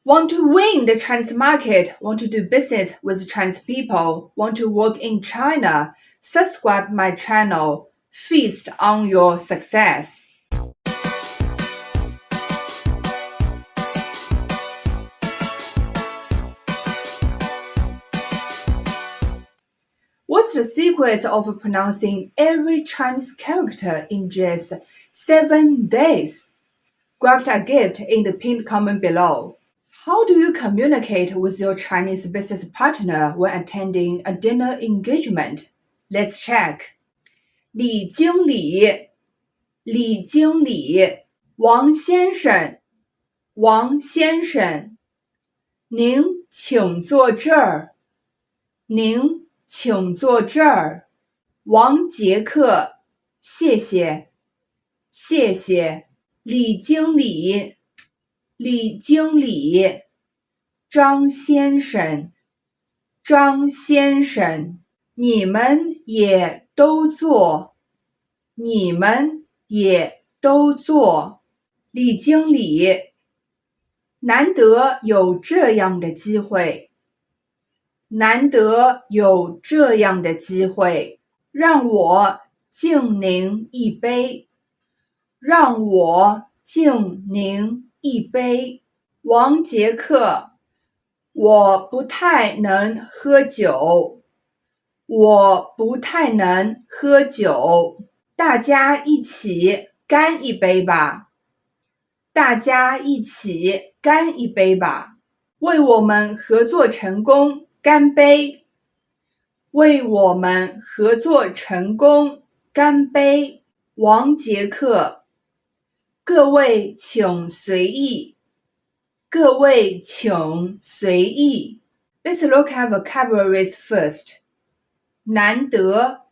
Want to win the Chinese market, want to do business with Chinese people, want to work in China, subscribe my channel, feast on your success. What's the secret of pronouncing every Chinese character in just 7 days? Grab a gift in the pinned comment below. How do you communicate with your Chinese business partner when attending a dinner engagement? Let's check. 李经理，李经理，王先生，王先生，您请坐这儿，您请坐这儿。王杰克，谢谢，谢谢。李经理，李经理，张先生，张先生，你们也都坐，你们也都坐。李经理，难得有这样的机会，难得有这样的机会，让我敬您一杯，让我敬您一杯。王杰克，我不太能喝酒，我不太能喝酒，大家一起干一杯吧，大家一起干一杯吧，为我们合作成功干杯，为我们合作成功干杯。王杰克，各位请随意，各位请随意。Let's look at vocabularies first. 难得，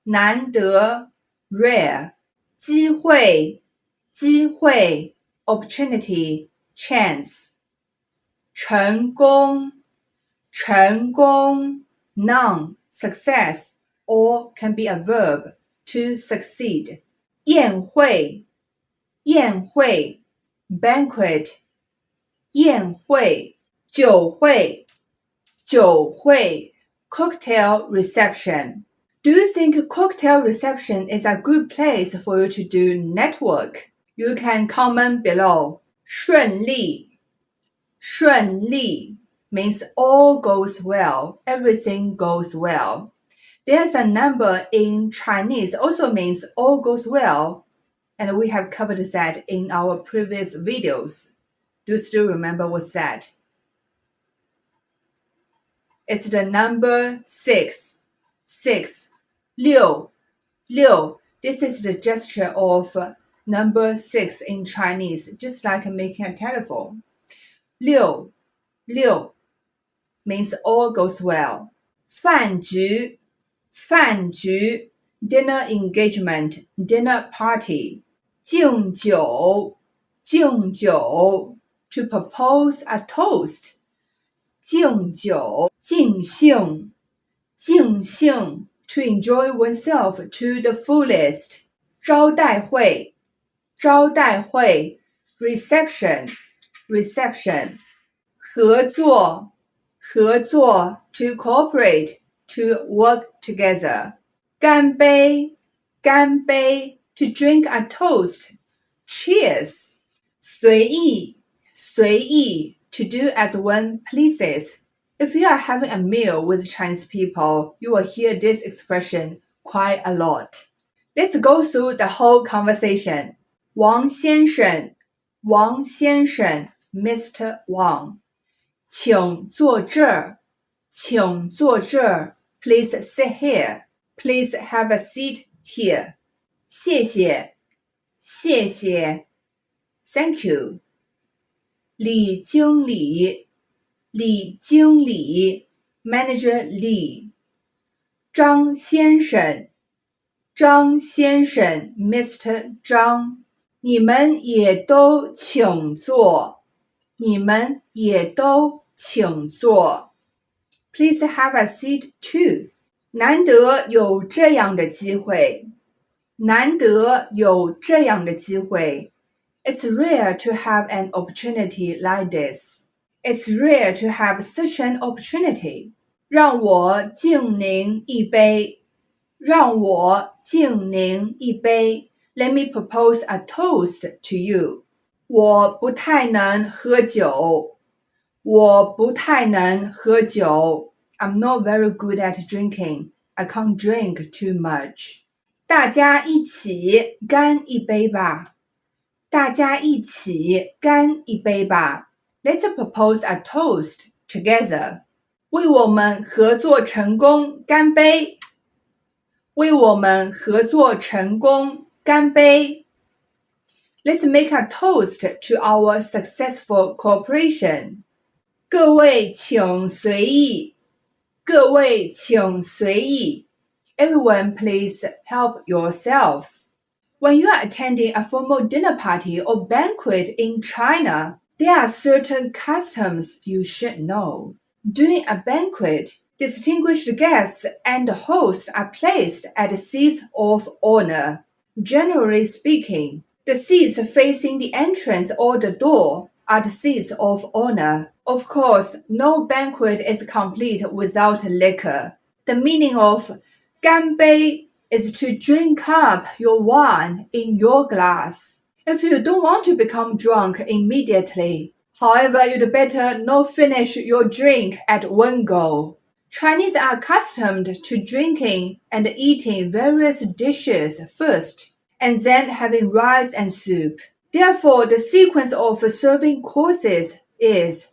难得 rare. 机会，机会 opportunity, chance. 成功，成功 noun, success, or can be a verb, to succeed. 宴会，宴会 banquet, 宴会，酒会，酒会 cocktail reception. Do you think cocktail reception is a good place for you to do network? You can comment below. 顺利，顺利 means all goes well, everything goes well. There's a number in Chinese also means all goes well, and we have covered that in our previous videos. Do you still remember what's that? It's the number 6. 6. 六 This is the gesture of number 6 in Chinese, just like making a telephone. 六 means all goes well. 饭局 dinner engagement, dinner party. 敬酒 to propose a toast. 敬酒尽兴 to enjoy oneself to the fullest. 招待会 reception. 合作 to cooperate, to work together. 干杯 to drink a toast. Cheers. 随意 to do as one pleases. If you are having a meal with Chinese people, you will hear this expression quite a lot. Let's go through the whole conversation. 王先生 Mr. Wang. 请坐这儿 Please sit here. Please have a seat here. 谢谢 Thank you. 李经理 Manager Li. 张先生 Mr. Zhang. 你们也都请坐 Please have a seat too. 难得有这样的机会 It's rare to have an opportunity like this. It's rare to have such an opportunity. 让我敬您一杯。让我敬您一杯。Let me propose a toast to you. 我不太能喝酒。我不太能喝酒。I'm not very good at drinking. I can't drink too much. 大家一起干一杯吧。大家一起干一杯吧。Let's propose a toast together. 为我们合作成功干杯。为我们合作成功干杯。Let's make a toast to our successful cooperation. 各位请随意。各位请随意。Everyone please help yourselves. When you are attending a formal dinner party or banquet in China, there are certain customs you should know. During a banquet, distinguished guests and the host are placed at seats of honor. Generally speaking, the seats facing the entrance or the door are the seats of honor. Of course, no banquet is complete without liquor. The meaning of 干杯 is to drink up your wine in your glass. If you don't want to become drunk immediately, however, you'd better not finish your drink at one go. Chinese are accustomed to drinking and eating various dishes first, and then having rice and soup. Therefore, the sequence of serving courses is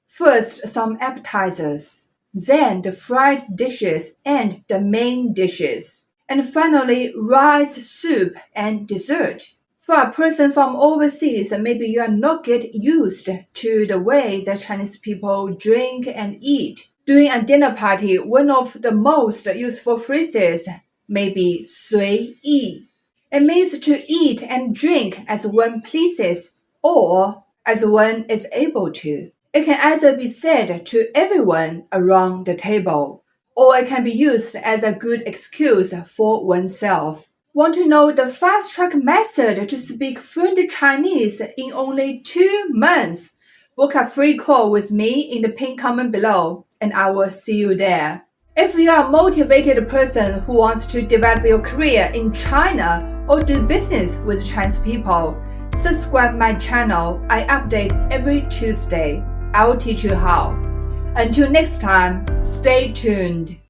first some appetizers, then the fried dishes and the main dishes, and finally rice, soup, and dessert. For a person from overseas, maybe you are not get used to the way that Chinese people drink and eat. During a dinner party, one of the most useful phrases may be 随意. It means to eat and drink as one pleases or as one is able to. It can either be said to everyone around the table, or it can be used as a good excuse for oneself. Want to know the fast-track method to speak fluent Chinese in only 2 months? Book a free call with me in the pinned comment below, and I will see you there. If you are a motivated person who wants to develop your career in China or do business with Chinese people, subscribe my channel. I update every Tuesday. I will teach you how. Until next time, stay tuned.